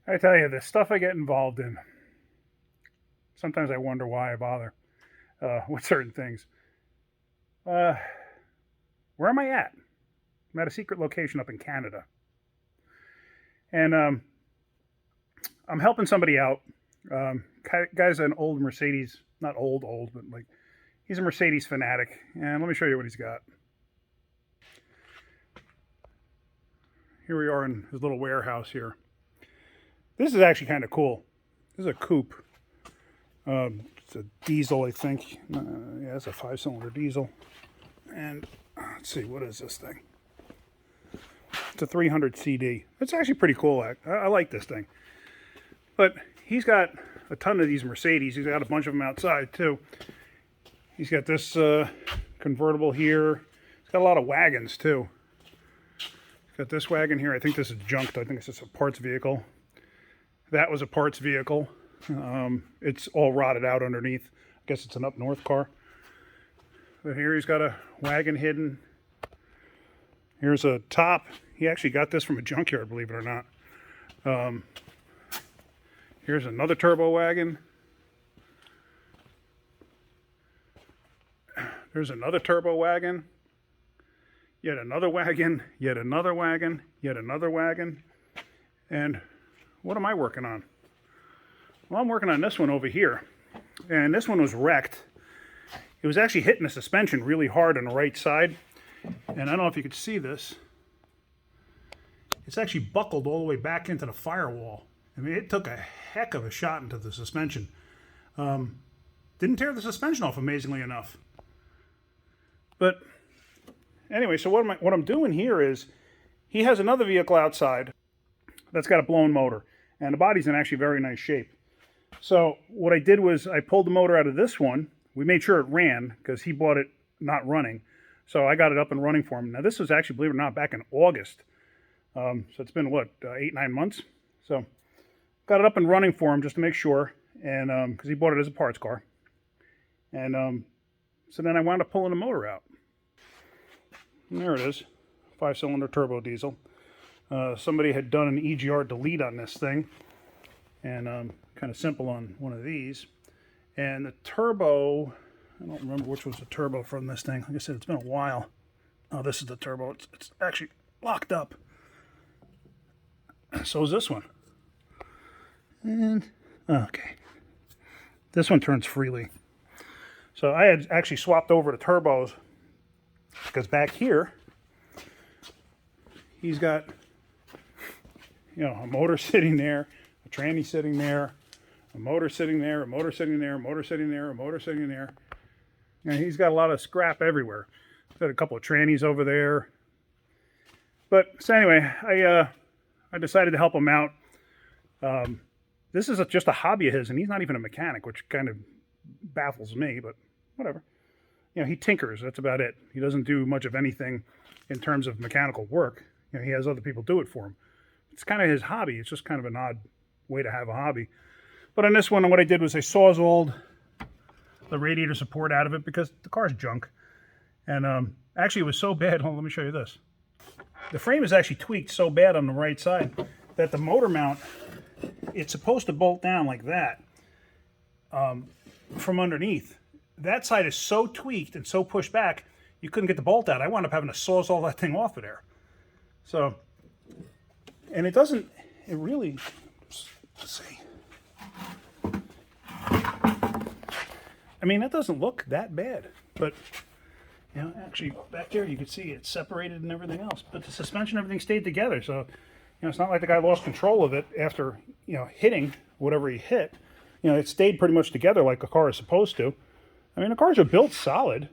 I tell you, the stuff I get involved in, sometimes I wonder why I bother with certain things. Uh, where am I at? I'm at a secret location up in Canada. And I'm helping somebody out. Guy's an old Mercedes, not old, but like he's a Mercedes fanatic. And let me show you what he's got. Here we are in his little warehouse here. This is actually kind of cool. This is a coupe. It's a diesel, I think. Yeah, it's a 5-cylinder diesel. And let's see, what is this thing? It's a 300 CD. It's actually pretty cool. I like this thing. But he's got a ton of these Mercedes. He's got a bunch of them outside too. He's got this convertible here. He's got a lot of wagons too. He's got this wagon here. I think this is junked. I think it's just a parts vehicle. That was a parts vehicle. It's all rotted out underneath. I guess it's an up north car. But here he's got a wagon hidden. Here's a top. He actually got this from a junkyard, believe it or not. Here's another turbo wagon. There's another turbo wagon. Yet another wagon. Yet another wagon. Yet another wagon. And what am I working on? Well, I'm working on this one over here. And this one was wrecked. It was actually hitting the suspension really hard on the right side. And I don't know if you could see this. It's actually buckled all the way back into the firewall. I mean, it took a heck of a shot into the suspension. Didn't tear the suspension off, amazingly enough. But anyway, so what I'm doing here is he has another vehicle outside that's got a blown motor. And the body's in actually very nice shape. So what I did was I pulled the motor out of this one. We made sure it ran because he bought it not running. So I got it up and running for him. Now this was actually, believe it or not, back in August. So it's been, what, 8-9 months? So got it up and running for him just to make sure. And because he bought it as a parts car. And so then I wound up pulling the motor out. And there it is. 5-cylinder turbo diesel. Somebody had done an EGR delete on this thing. And kind of simple on one of these. And the turbo, I don't remember which was the turbo from this thing. Like I said, it's been a while. Oh, this is the turbo. It's actually locked up. So is this one. And, okay. This one turns freely. So I had actually swapped over to turbos because back here, he's got, a motor sitting there, a tranny sitting there, a motor sitting there, a motor sitting there, a motor sitting there, a motor sitting there. And he's got a lot of scrap everywhere. He's got a couple of trannies over there. But so anyway, I decided to help him out. This is just a hobby of his, and he's not even a mechanic, which kind of baffles me, but whatever. He tinkers. That's about it. He doesn't do much of anything in terms of mechanical work. He has other people do it for him. It's kind of his hobby. It's just kind of an odd way to have a hobby. But on this one, what I did was I sawzalled the radiator support out of it because the car's junk. And actually, it was so bad. Hold on, let me show you this. The frame is actually tweaked so bad on the right side that the motor mount, it's supposed to bolt down like that from underneath. That side is so tweaked and so pushed back, you couldn't get the bolt out. I wound up having to sawzall that thing off of there. So, and it really, let's see. I mean, that doesn't look that bad, but actually back there you can see it's separated and everything else. But the suspension, everything stayed together. So, it's not like the guy lost control of it after hitting whatever he hit. It stayed pretty much together like a car is supposed to. I mean, the cars are built solid.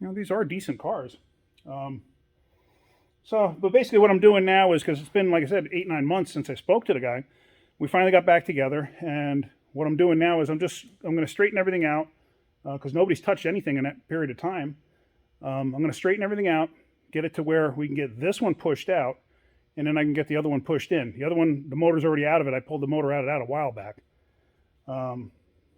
These are decent cars. But basically what I'm doing now is, because it's been, like I said, 8-9 months since I spoke to the guy, we finally got back together, and what I'm doing now is I'm going to straighten everything out, because nobody's touched anything in that period of time. I'm going to straighten everything out, get it to where we can get this one pushed out, and then I can get the other one pushed in. The other one, the motor's already out of it. I pulled the motor out of that a while back.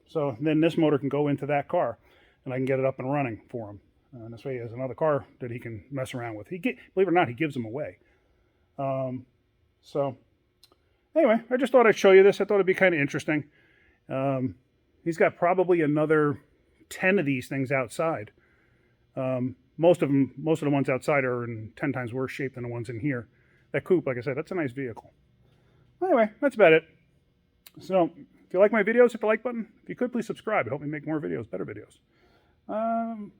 So then this motor can go into that car, and I can get it up and running for him. And this way he has another car that he can mess around with. Believe it or not, he gives them away. So Anyway, I just thought I'd show you this. I thought it'd be kind of interesting. He's got probably another 10 of these things outside. Most of the ones outside are in 10 times worse shape than the ones in here. That coupe, like I said, that's a nice vehicle. Anyway, that's about it. So, if you like my videos, hit the like button. If you could, please subscribe. It helps me make more videos, better videos.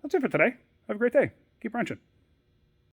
That's it for today. Have a great day. Keep wrenching.